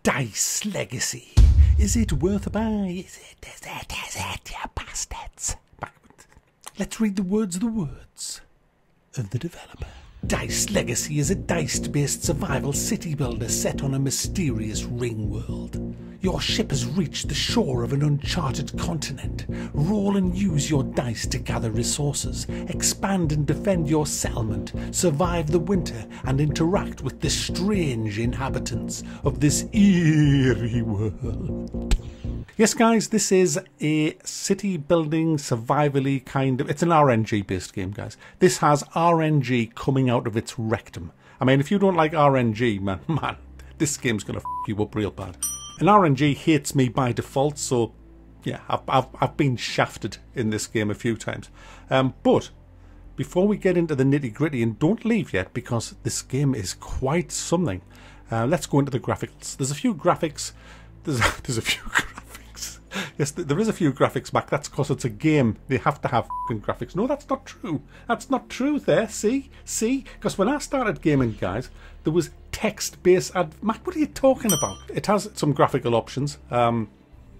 Dice Legacy. Is it worth a buy? Is it, you bastards? Backwards. Let's read the words of the developer. Dice Legacy is a dice-based survival city builder set on a mysterious ring world. Your ship has reached the shore of an uncharted continent. Roll and use your dice to gather resources, expand and defend your settlement, survive the winter, and interact with the strange inhabitants of this eerie world. Yes, guys, this is a city building survival-y kind of... It's an RNG-based game, guys. This has RNG coming out of its rectum. I mean, if you don't like RNG, man, this game's going to f*** you up real bad. And RNG hates me by default, so yeah, I've been shafted in this game a few times. But before we get into the nitty-gritty, and don't leave yet because this game is quite something, let's go into the graphics. There's a few graphics. There's a few graphics. Yes, there is a few graphics back. That's because it's a game. They have to have fucking graphics. No, that's not true. That's not true there. See? Because when I started gaming, guys, there was text-based Mac, what are you talking about? It has some graphical options. And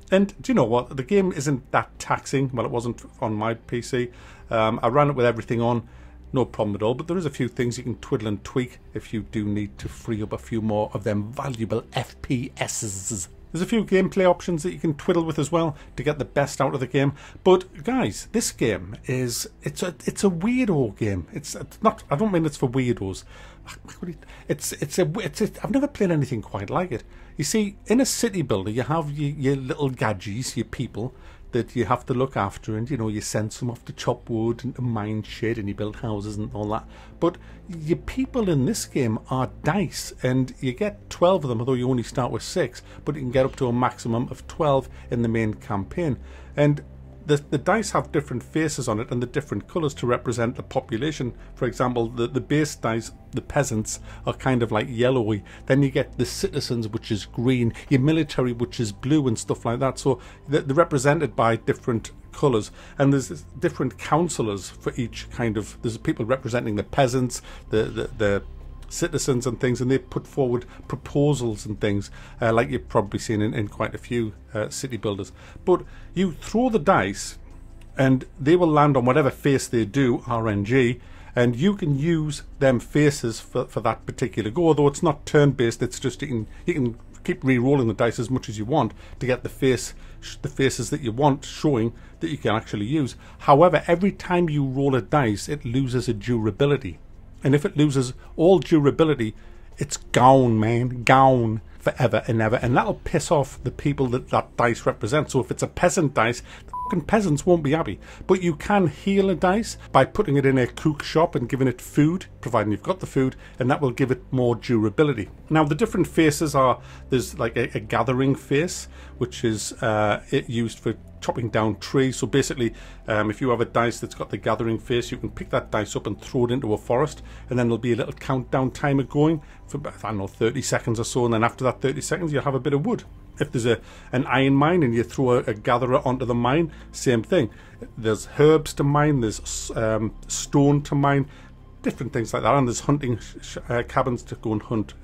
do you know what? The game isn't that taxing. Well, it wasn't on my PC. I ran it with everything on. No problem at all. But there is a few things you can twiddle and tweak if you do need to free up a few more of them valuable FPSs. There's a few gameplay options that you can twiddle with as well to get the best out of the game. But guys, this game is it's a weirdo game. It's not. I don't mean it's for weirdos. I've never played anything quite like it. You see, in a city builder, you have your little gadgets, your people that you have to look after, and you know, you send some off to chop wood and to mine shit, and you build houses and all that. But your people in this game are dice, and you get 12 of them, although you only start with 6, but you can get up to a maximum of 12 in the main campaign. And the dice have different faces on it and the different colours to represent the population. For example, the base dice, the peasants, are kind of like yellowy. Then you get the citizens, which is green, your military, which is blue, and stuff like that. So they're represented by different colours, and there's different councillors for each kind of... There's people representing the peasants, the citizens and things, and they put forward proposals and things like you've probably seen in quite a few city builders. But you throw the dice and they will land on whatever face they do, RNG, and you can use them faces for that particular go. Although it's not turn-based, it's just you can keep re-rolling the dice as much as you want to get the faces that you want showing that you can actually use. However, every time you roll a dice, it loses a durability. And if it loses all durability, it's gone, man. Gone forever and ever. And that'll piss off the people that dice represents. So if it's a peasant dice, the fucking peasants won't be happy. But you can heal a dice by putting it in a cook shop and giving it food, providing you've got the food, and that will give it more durability. Now, the different faces are, there's like a gathering face, which is used for chopping down trees. So basically, if you have a dice that's got the gathering face, you can pick that dice up and throw it into a forest, and then there'll be a little countdown timer going for, I don't know, 30 seconds or so, and then after that 30 seconds you'll have a bit of wood. If there's an iron mine and you throw a gatherer onto the mine, same thing. There's herbs to mine, there's stone to mine, different things like that, and there's hunting cabins to go and hunt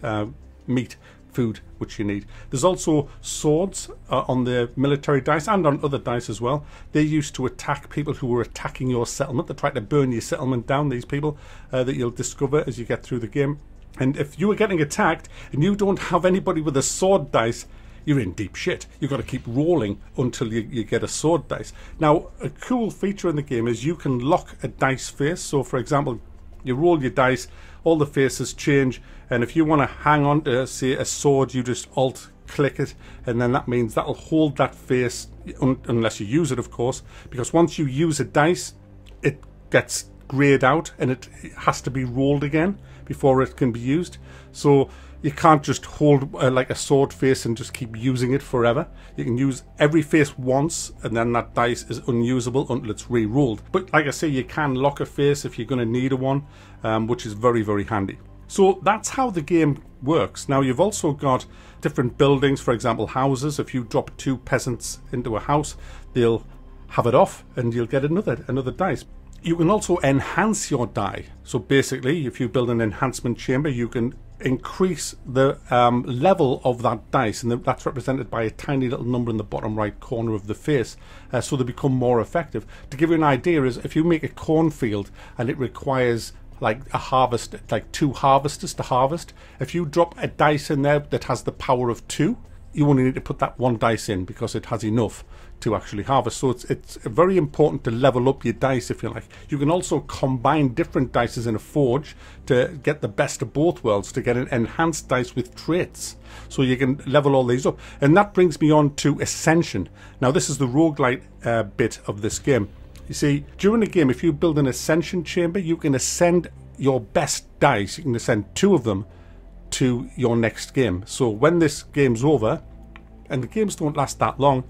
meat, food, which you need. There's also swords on the military dice and on other dice as well. They're used to attack people who are attacking your settlement. They're trying to burn your settlement down, these people that you'll discover as you get through the game. And if you are getting attacked and you don't have anybody with a sword dice, you're in deep shit. You've got to keep rolling until you get a sword dice. Now, a cool feature in the game is you can lock a dice face. So, for example, you roll your dice, all the faces change, and if you want to hang on to, say, a sword, you just alt-click it, and then that means that'll hold that face, unless you use it, of course, because once you use a dice, it gets greyed out, and it has to be rolled again before it can be used. So you can't just hold like a sword face and just keep using it forever. You can use every face once, and then that dice is unusable until it's re-rolled. But like I say, you can lock a face if you're going to need a one, which is very, very handy. So that's how the game works. Now, you've also got different buildings, for example, houses. If you drop 2 peasants into a house, they'll have it off and you'll get another dice. You can also enhance your die. So basically, if you build an enhancement chamber, you can increase the level of that dice, and that's represented by a tiny little number in the bottom right corner of the face, so they become more effective. To give you an idea, is if you make a cornfield and it requires like a harvest, like 2 harvesters to harvest, if you drop a dice in there that has the power of 2, you only need to put that 1 dice in because it has enough to actually harvest. So it's very important to level up your dice, if you like. You can also combine different dices in a forge to get the best of both worlds, to get an enhanced dice with traits. So you can level all these up. And that brings me on to Ascension. Now this is the roguelite bit of this game. You see, during the game, if you build an Ascension Chamber, you can ascend your best dice. You can ascend 2 of them to your next game. So when this game's over, and the games don't last that long,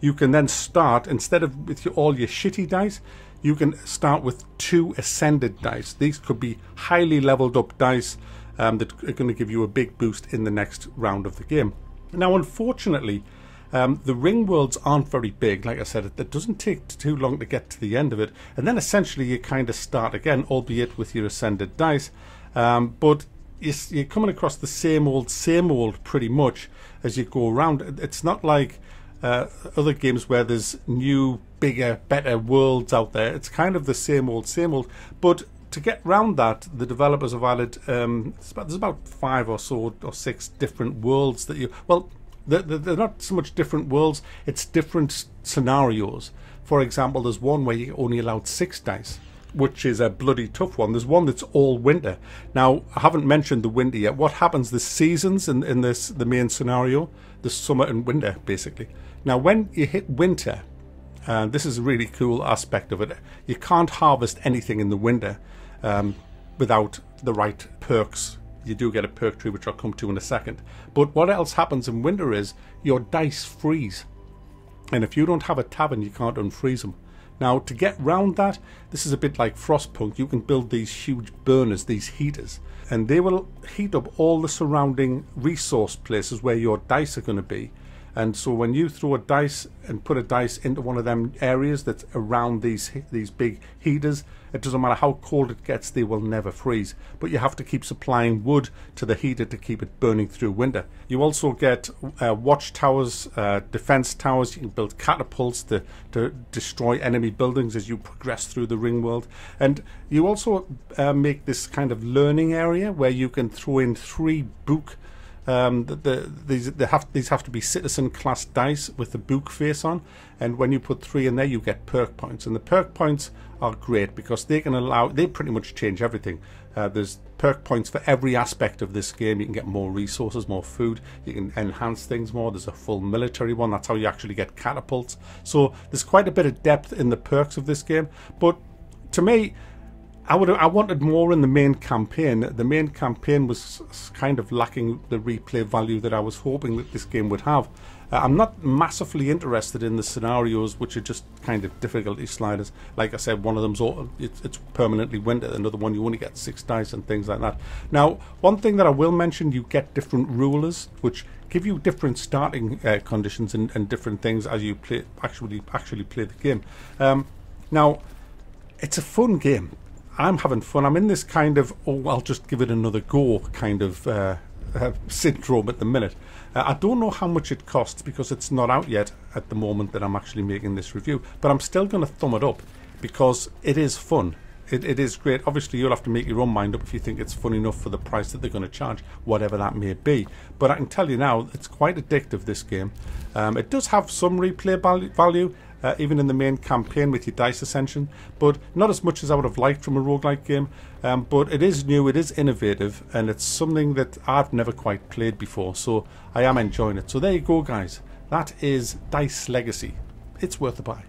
you can then start, instead of with all your shitty dice, you can start with 2 ascended dice. These could be highly leveled up dice that are going to give you a big boost in the next round of the game. Now, unfortunately, the ring worlds aren't very big. Like I said, it doesn't take too long to get to the end of it. And then essentially you kind of start again, albeit with your ascended dice. But you're coming across the same old pretty much as you go around. It's not like other games where there's new, bigger, better worlds out there. It's kind of the same old. But to get round that, the developers have added, there's about 5 or 6 different worlds that you... Well, they're not so much different worlds, it's different scenarios. For example, there's one where you're only allowed 6 dice, which is a bloody tough one. There's one that's all winter. Now, I haven't mentioned the winter yet. What happens, the seasons in the main scenario, the summer and winter, basically. Now, when you hit winter, this is a really cool aspect of it, you can't harvest anything in the winter without the right perks. You do get a perk tree, which I'll come to in a second. But what else happens in winter is your dice freeze. And if you don't have a tavern, you can't unfreeze them. Now, to get round that, this is a bit like Frostpunk. You can build these huge burners, these heaters, and they will heat up all the surrounding resource places where your dice are going to be. And so when you throw a dice and put a dice into one of them areas that's around these big heaters, it doesn't matter how cold it gets, they will never freeze. But you have to keep supplying wood to the heater to keep it burning through winter. You also get watchtowers, defense towers. You can build catapults to destroy enemy buildings as you progress through the ring world. And you also make this kind of learning area where you can throw in 3 book. These have to be citizen class dice with the book face on, and when you put 3 in there, you get perk points. And the perk points are great because they pretty much change everything. There's perk points for every aspect of this game. You can get more resources, more food, you can enhance things more. There's a full military one, that's how you actually get catapults. So there's quite a bit of depth in the perks of this game. But to me, I wanted more in the main campaign. The main campaign was kind of lacking the replay value that I was hoping that this game would have. I'm not massively interested in the scenarios, which are just kind of difficulty sliders. Like I said, one of them's it's permanently winter. Another one, you only get 6 dice and things like that. Now, one thing that I will mention, you get different rulers, which give you different starting conditions and different things as you actually play the game. Now, it's a fun game. I'm having fun. I'm in this kind of, I'll just give it another go kind of syndrome at the minute. I don't know how much it costs because it's not out yet at the moment that I'm actually making this review, but I'm still going to thumb it up because it is fun. It is great. Obviously, you'll have to make your own mind up if you think it's fun enough for the price that they're going to charge, whatever that may be. But I can tell you now, it's quite addictive, this game. It does have some replay value, even in the main campaign with your dice ascension, but not as much as I would have liked from a roguelike game. But it is new, it is innovative, and it's something that I've never quite played before, so I am enjoying it. So there you go, guys. That is Dice Legacy. It's worth a buy.